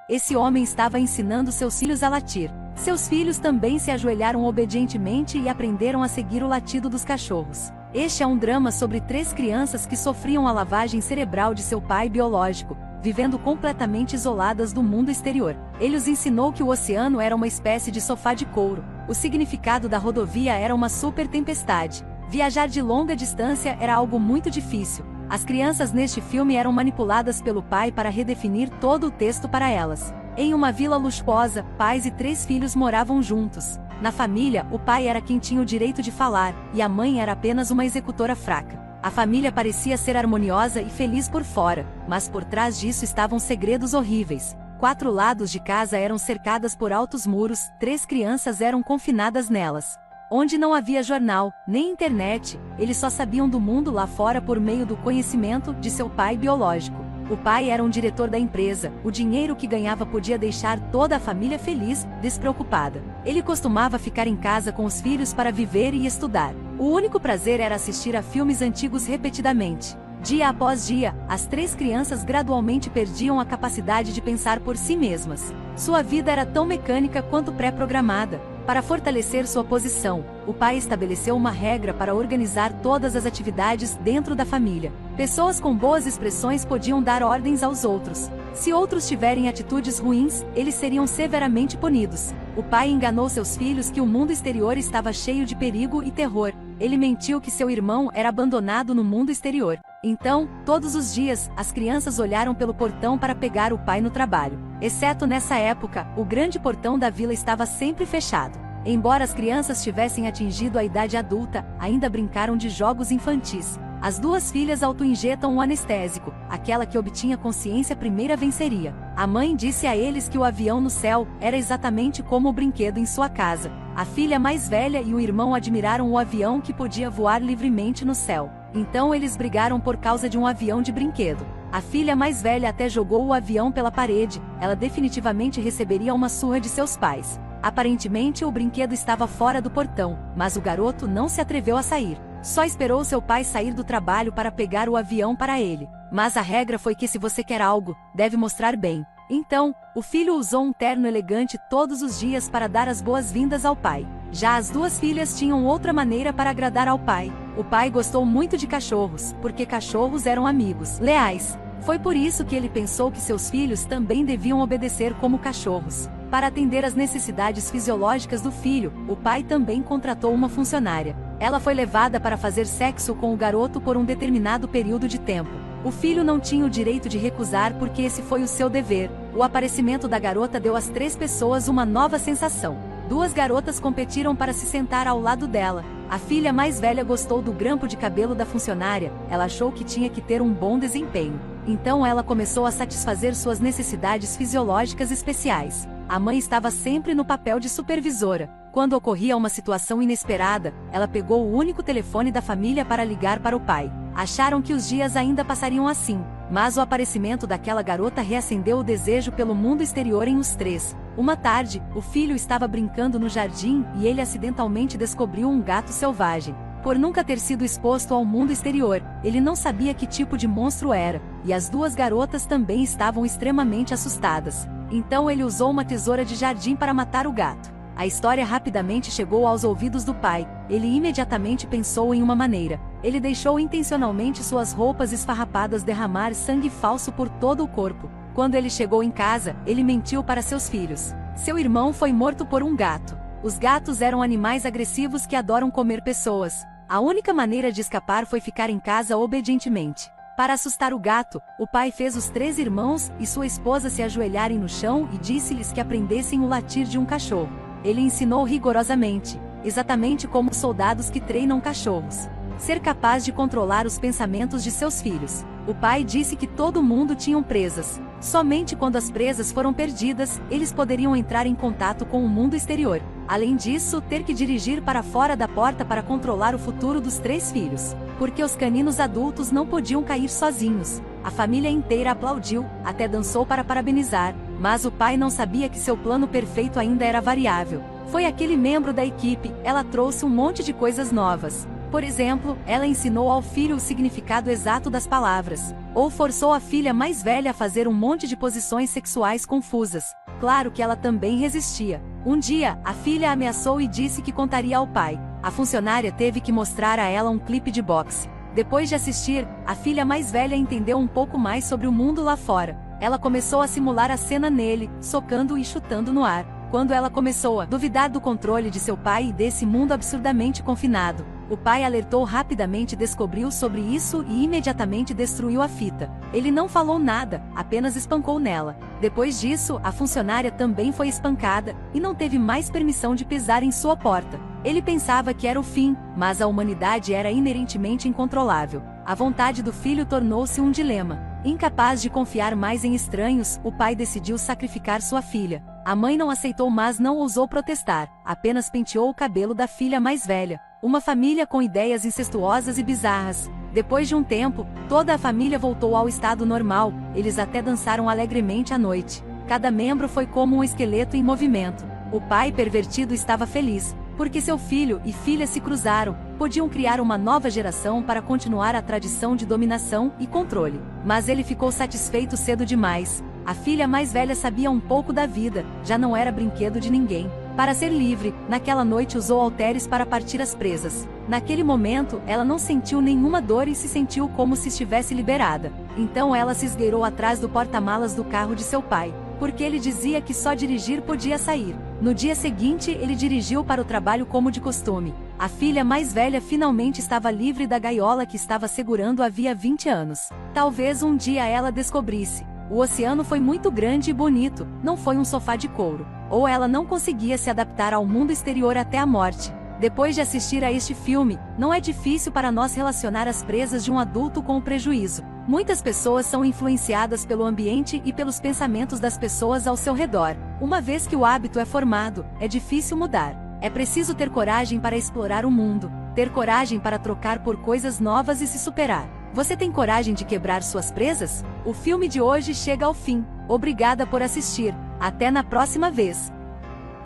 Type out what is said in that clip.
Esse homem estava ensinando seus filhos a latir. Seus filhos também se ajoelharam obedientemente e aprenderam a seguir o latido dos cachorros. Este é um drama sobre 3 crianças que sofriam a lavagem cerebral de seu pai biológico, vivendo completamente isoladas do mundo exterior. Ele os ensinou que o oceano era uma espécie de sofá de couro. O significado da rodovia era uma super tempestade. Viajar de longa distância era algo muito difícil. As crianças neste filme eram manipuladas pelo pai para redefinir todo o texto para elas. Em uma vila luxuosa, pais e 3 filhos moravam juntos. Na família, o pai era quem tinha o direito de falar, e a mãe era apenas uma executora fraca. A família parecia ser harmoniosa e feliz por fora, mas por trás disso estavam segredos horríveis. 4 lados de casa eram cercadas por altos muros, 3 crianças eram confinadas nelas. Onde não havia jornal, nem internet, eles só sabiam do mundo lá fora por meio do conhecimento de seu pai biológico. O pai era um diretor da empresa, o dinheiro que ganhava podia deixar toda a família feliz, despreocupada. Ele costumava ficar em casa com os filhos para viver e estudar. O único prazer era assistir a filmes antigos repetidamente. Dia após dia, as 3 crianças gradualmente perdiam a capacidade de pensar por si mesmas. Sua vida era tão mecânica quanto pré-programada. Para fortalecer sua posição, o pai estabeleceu uma regra para organizar todas as atividades dentro da família. Pessoas com boas expressões podiam dar ordens aos outros. Se outros tiverem atitudes ruins, eles seriam severamente punidos. O pai enganou seus filhos que o mundo exterior estava cheio de perigo e terror. Ele mentiu que seu irmão era abandonado no mundo exterior. Então, todos os dias, as crianças olharam pelo portão para pegar o pai no trabalho. Exceto nessa época, o grande portão da vila estava sempre fechado. Embora as crianças tivessem atingido a idade adulta, ainda brincaram de jogos infantis. As 2 filhas auto-injetam um anestésico, aquela que obtinha consciência primeira venceria. A mãe disse a eles que o avião no céu era exatamente como o brinquedo em sua casa. A filha mais velha e o irmão admiraram o avião que podia voar livremente no céu. Então eles brigaram por causa de um avião de brinquedo. A filha mais velha até jogou o avião pela parede, ela definitivamente receberia uma surra de seus pais. Aparentemente o brinquedo estava fora do portão, mas o garoto não se atreveu a sair. Só esperou seu pai sair do trabalho para pegar o avião para ele. Mas a regra foi que se você quer algo, deve mostrar bem. Então, o filho usou um terno elegante todos os dias para dar as boas-vindas ao pai. Já as 2 filhas tinham outra maneira para agradar ao pai. O pai gostou muito de cachorros, porque cachorros eram amigos leais. Foi por isso que ele pensou que seus filhos também deviam obedecer como cachorros. Para atender às necessidades fisiológicas do filho, o pai também contratou uma funcionária. Ela foi levada para fazer sexo com o garoto por um determinado período de tempo. O filho não tinha o direito de recusar porque esse foi o seu dever. O aparecimento da garota deu às 3 pessoas uma nova sensação. 2 garotas competiram para se sentar ao lado dela. A filha mais velha gostou do grampo de cabelo da funcionária, ela achou que tinha que ter um bom desempenho. Então ela começou a satisfazer suas necessidades fisiológicas especiais. A mãe estava sempre no papel de supervisora. Quando ocorria uma situação inesperada, ela pegou o único telefone da família para ligar para o pai. Acharam que os dias ainda passariam assim, mas o aparecimento daquela garota reacendeu o desejo pelo mundo exterior em os 3. Uma tarde, o filho estava brincando no jardim e ele acidentalmente descobriu um gato selvagem. Por nunca ter sido exposto ao mundo exterior, ele não sabia que tipo de monstro era, e as 2 garotas também estavam extremamente assustadas. Então ele usou uma tesoura de jardim para matar o gato. A história rapidamente chegou aos ouvidos do pai. Ele imediatamente pensou em uma maneira. Ele deixou intencionalmente suas roupas esfarrapadas derramar sangue falso por todo o corpo. Quando ele chegou em casa, ele mentiu para seus filhos. Seu irmão foi morto por um gato. Os gatos eram animais agressivos que adoram comer pessoas. A única maneira de escapar foi ficar em casa obedientemente. Para assustar o gato, o pai fez os 3 irmãos e sua esposa se ajoelharem no chão e disse-lhes que aprendessem o latir de um cachorro. Ele ensinou rigorosamente, exatamente como os soldados que treinam cachorros. Ser capaz de controlar os pensamentos de seus filhos. O pai disse que todo mundo tinha presas. Somente quando as presas foram perdidas, eles poderiam entrar em contato com o mundo exterior. Além disso, ter que dirigir para fora da porta para controlar o futuro dos 3 filhos. Porque os caninos adultos não podiam cair sozinhos. A família inteira aplaudiu, até dançou para parabenizar. Mas o pai não sabia que seu plano perfeito ainda era variável. Foi aquele membro da equipe, ela trouxe um monte de coisas novas. Por exemplo, ela ensinou ao filho o significado exato das palavras, ou forçou a filha mais velha a fazer um monte de posições sexuais confusas. Claro que ela também resistia. Um dia, a filha ameaçou e disse que contaria ao pai. A funcionária teve que mostrar a ela um clipe de boxe. Depois de assistir, a filha mais velha entendeu um pouco mais sobre o mundo lá fora. Ela começou a simular a cena nele, socando e chutando no ar. Quando ela começou a duvidar do controle de seu pai e desse mundo absurdamente confinado, o pai alertou rapidamente, descobriu sobre isso e imediatamente destruiu a fita. Ele não falou nada, apenas espancou nela. Depois disso, a funcionária também foi espancada, e não teve mais permissão de pisar em sua porta. Ele pensava que era o fim, mas a humanidade era inerentemente incontrolável. A vontade do filho tornou-se um dilema. Incapaz de confiar mais em estranhos, o pai decidiu sacrificar sua filha. A mãe não aceitou, mas não ousou protestar, apenas penteou o cabelo da filha mais velha. Uma família com ideias incestuosas e bizarras. Depois de um tempo, toda a família voltou ao estado normal, eles até dançaram alegremente à noite. Cada membro foi como um esqueleto em movimento. O pai pervertido estava feliz, porque seu filho e filha se cruzaram, podiam criar uma nova geração para continuar a tradição de dominação e controle. Mas ele ficou satisfeito cedo demais. A filha mais velha sabia um pouco da vida, já não era brinquedo de ninguém. Para ser livre, naquela noite usou halteres para partir as presas. Naquele momento, ela não sentiu nenhuma dor e se sentiu como se estivesse liberada. Então ela se esgueirou atrás do porta-malas do carro de seu pai, porque ele dizia que só dirigir podia sair. No dia seguinte, ele dirigiu para o trabalho como de costume. A filha mais velha finalmente estava livre da gaiola que estava segurando havia 20 anos. Talvez um dia ela descobrisse. O oceano foi muito grande e bonito, não foi um sofá de couro. Ou ela não conseguia se adaptar ao mundo exterior até a morte. Depois de assistir a este filme, não é difícil para nós relacionar as presas de um adulto com o prejuízo. Muitas pessoas são influenciadas pelo ambiente e pelos pensamentos das pessoas ao seu redor. Uma vez que o hábito é formado, é difícil mudar. É preciso ter coragem para explorar o mundo, ter coragem para trocar por coisas novas e se superar. Você tem coragem de quebrar suas presas? O filme de hoje chega ao fim. Obrigada por assistir. Até na próxima vez.